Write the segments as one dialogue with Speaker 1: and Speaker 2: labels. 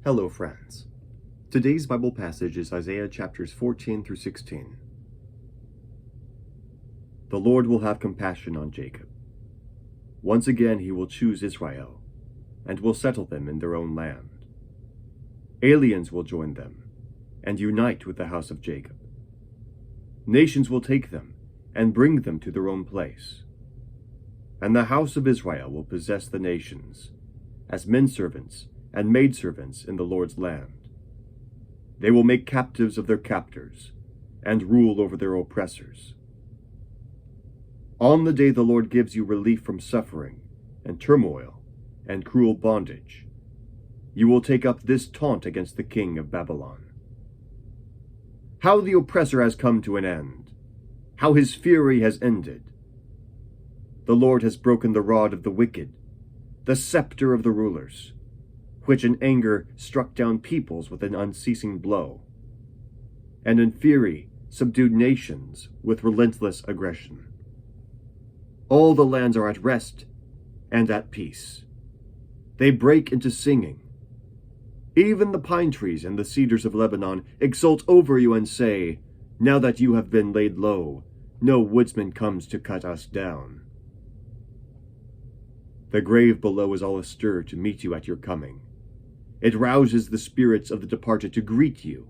Speaker 1: Hello, friends. Today's Bible passage is Isaiah chapters 14 through 16. The Lord will have compassion on Jacob. Once again he will choose Israel, and will settle them in their own land. Aliens will join them, and unite with the house of Jacob. Nations will take them, and bring them to their own place. And the house of Israel will possess the nations, as menservants and maidservants in the Lord's land. They will make captives of their captors, and rule over their oppressors. On the day the Lord gives you relief from suffering, and turmoil, and cruel bondage, you will take up this taunt against the king of Babylon. How the oppressor has come to an end, how his fury has ended. The Lord has broken the rod of the wicked, the scepter of the rulers, which in anger struck down peoples with an unceasing blow, and in fury subdued nations with relentless aggression. All the lands are at rest and at peace. They break into singing. Even the pine trees and the cedars of Lebanon exult over you and say, "Now that you have been laid low, no woodsman comes to cut us down." The grave below is all astir to meet you at your coming. It rouses the spirits of the departed to greet you,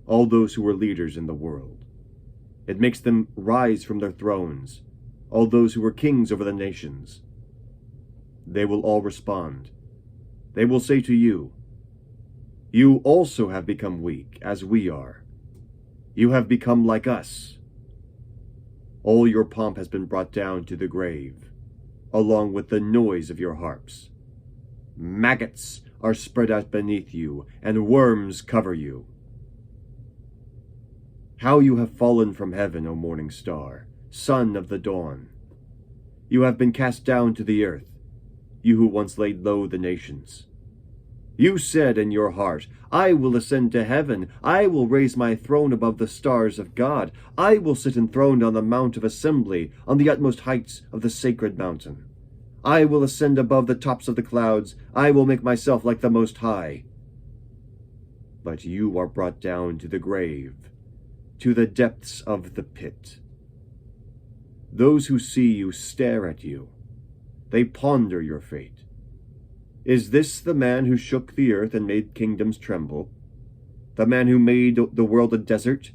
Speaker 1: all those who were leaders in the world. It makes them rise from their thrones, all those who were kings over the nations. They will all respond. They will say to you, "You also have become weak, as we are. You have become like us." All your pomp has been brought down to the grave, along with the noise of your harps. Maggots are spread out beneath you, and worms cover you. How you have fallen from heaven, O morning star, son of the dawn! You have been cast down to the earth, you who once laid low the nations. You said in your heart, "I will ascend to heaven. I will raise my throne above the stars of God. I will sit enthroned on the mount of assembly, on the utmost heights of the sacred mountain. I will ascend above the tops of the clouds. I will make myself like the Most High." But you are brought down to the grave, to the depths of the pit. Those who see you stare at you. They ponder your fate. Is this the man who shook the earth and made kingdoms tremble? The man who made the world a desert,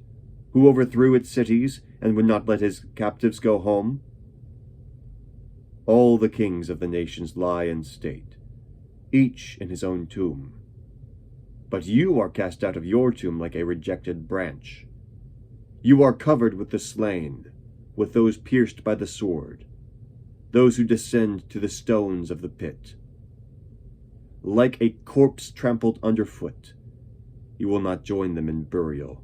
Speaker 1: who overthrew its cities and would not let his captives go home? All the kings of the nations lie in state, each in his own tomb. But you are cast out of your tomb like a rejected branch. You are covered with the slain, with those pierced by the sword, those who descend to the stones of the pit. Like a corpse trampled underfoot, you will not join them in burial,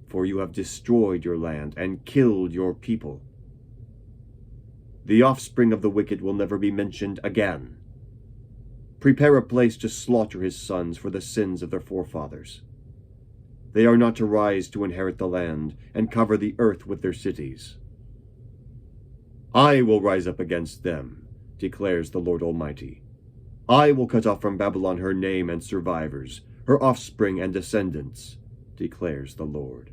Speaker 1: for you have destroyed your land and killed your people. The offspring of the wicked will never be mentioned again. Prepare a place to slaughter his sons for the sins of their forefathers. They are not to rise to inherit the land and cover the earth with their cities. I will rise up against them, declares the Lord Almighty. I will cut off from Babylon her name and survivors, her offspring and descendants, declares the Lord.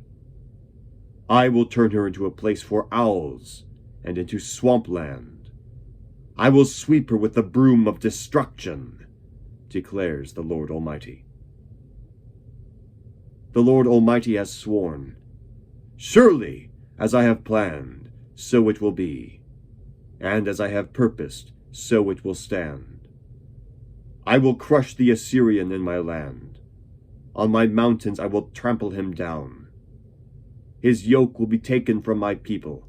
Speaker 1: I will turn her into a place for owls, and into swampland. I will sweep her with the broom of destruction, declares the Lord Almighty. The Lord Almighty has sworn, "Surely, as I have planned, so it will be, and as I have purposed, so it will stand. I will crush the Assyrian in my land. On my mountains I will trample him down. His yoke will be taken from my people,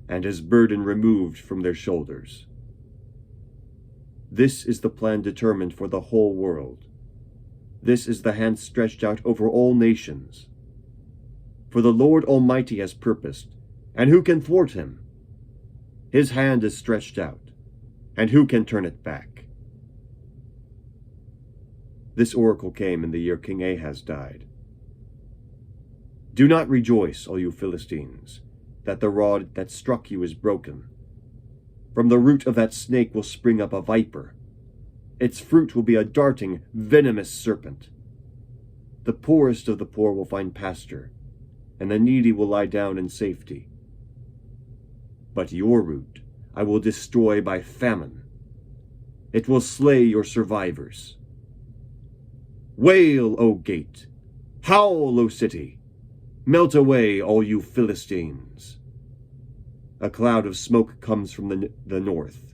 Speaker 1: and his burden removed from their shoulders." This is the plan determined for the whole world. This is the hand stretched out over all nations. For the Lord Almighty has purposed, and who can thwart him? His hand is stretched out, and who can turn it back? This oracle came in the year King Ahaz died. Do not rejoice, all you Philistines, that the rod that struck you is broken. From the root of that snake will spring up a viper. Its fruit will be a darting, venomous serpent. The poorest of the poor will find pasture, and the needy will lie down in safety. But your root I will destroy by famine. It will slay your survivors. Wail, O gate! Howl, O city! Melt away, all you Philistines! A cloud of smoke comes from the north,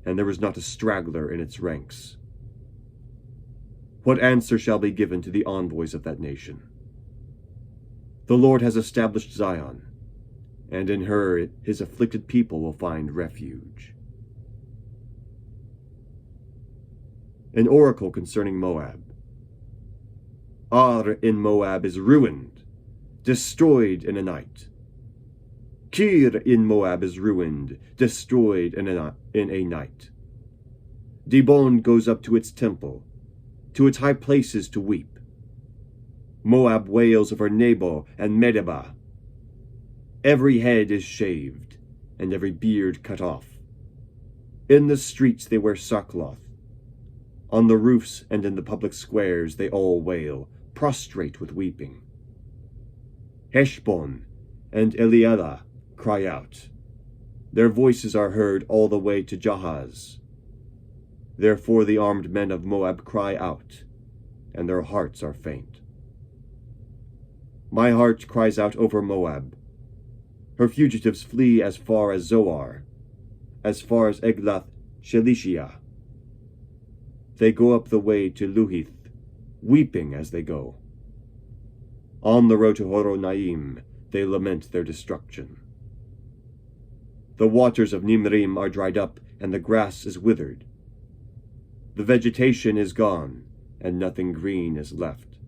Speaker 1: and there is not a straggler in its ranks. What answer shall be given to the envoys of that nation? The Lord has established Zion, and in her his afflicted people will find refuge. An oracle concerning Moab. Ar in Moab is ruined, destroyed in a night. Kir in Moab is ruined, destroyed in a night. Dibon goes up to its temple, to its high places to weep. Moab wails over Nebo and Medeba. Every head is shaved, and every beard cut off. In the streets they wear sackcloth. On the roofs and in the public squares they all wail, prostrate with weeping. Heshbon and Elealeh cry out. Their voices are heard all the way to Jahaz. Therefore the armed men of Moab cry out, and their hearts are faint. My heart cries out over Moab. Her fugitives flee as far as Zoar, as far as Eglath Shelishiah. They go up the way to Luhith, weeping as they go. On the road to Horonaim they lament their destruction. The waters of Nimrim are dried up, and the grass is withered. The vegetation is gone, and nothing green is left.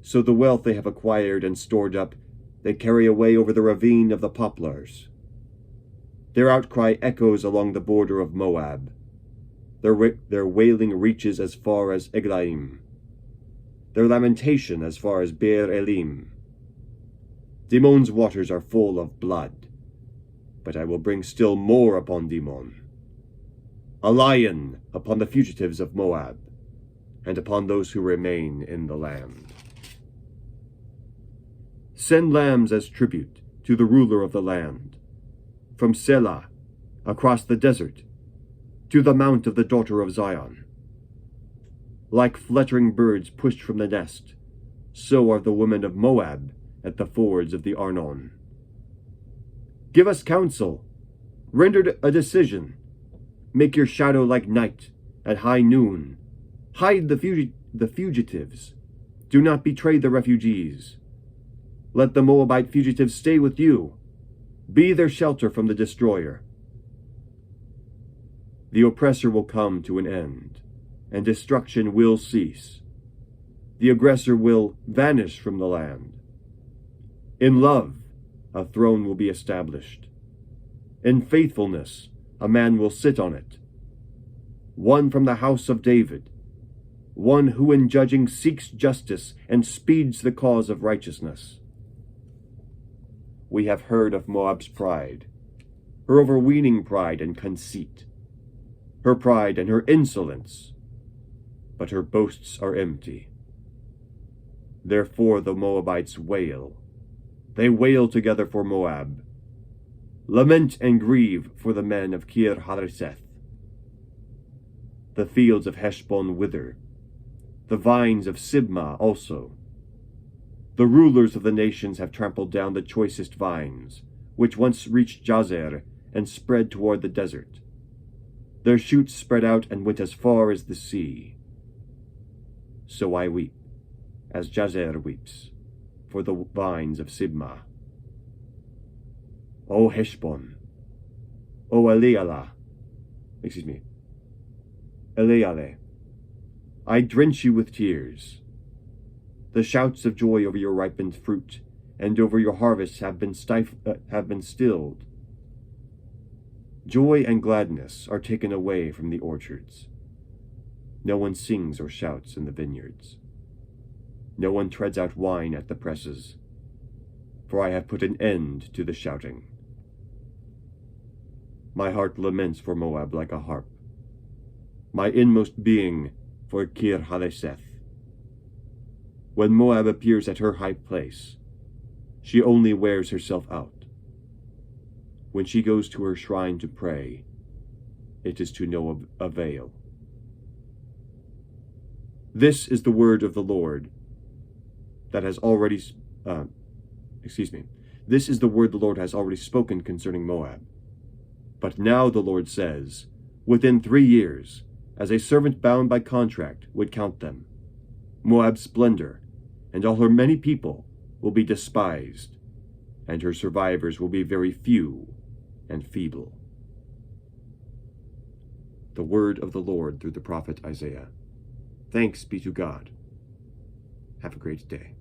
Speaker 1: So the wealth they have acquired and stored up, they carry away over the ravine of the poplars. Their outcry echoes along the border of Moab. Their wailing reaches as far as Eglaim. Their lamentation as far as Beer Elim. Dimon's waters are full of blood, but I will bring still more upon Dimon. A lion upon the fugitives of Moab, and upon those who remain in the land. Send lambs as tribute to the ruler of the land, from Selah, across the desert, to the mount of the daughter of Zion. Like fluttering birds pushed from the nest, so are the women of Moab at the fords of the Arnon. Give us counsel, render a decision. Make your shadow like night at high noon. Hide the fugitives. Do not betray the refugees. Let the Moabite fugitives stay with you. Be their shelter from the destroyer. The oppressor will come to an end, and destruction will cease. The aggressor will vanish from the land. In love, a throne will be established. In faithfulness, a man will sit on it. One from the house of David, one who in judging seeks justice and speeds the cause of righteousness. We have heard of Moab's pride, her overweening pride and conceit, her pride and her insolence, but her boasts are empty. Therefore the Moabites wail. They wail together for Moab. Lament and grieve for the men of Kir Hareseth. The fields of Heshbon wither, the vines of Sibmah also. The rulers of the nations have trampled down the choicest vines, which once reached Jazer and spread toward the desert. Their shoots spread out and went as far as the sea. So I weep, as Jazer weeps, for the vines of Sibmah. O Heshbon, O Elealeh, I drench you with tears. The shouts of joy over your ripened fruit and over your harvests have been stilled. Joy and gladness are taken away from the orchards. No one sings or shouts in the vineyards. No one treads out wine at the presses, for I have put an end to the shouting. My heart laments for Moab like a harp. my inmost being for Kir-Hareseth. When Moab appears at her high place, she only wears herself out. When she goes to her shrine to pray, it is to no avail. This is the word of the Lord that has already, This is the word the Lord has already spoken concerning Moab. But now the Lord says, within 3 years, as a servant bound by contract would count them, Moab's splendor and all her many people will be despised, and her survivors will be very few and feeble. The word of the Lord through the prophet Isaiah. Thanks be to God. Have a great day.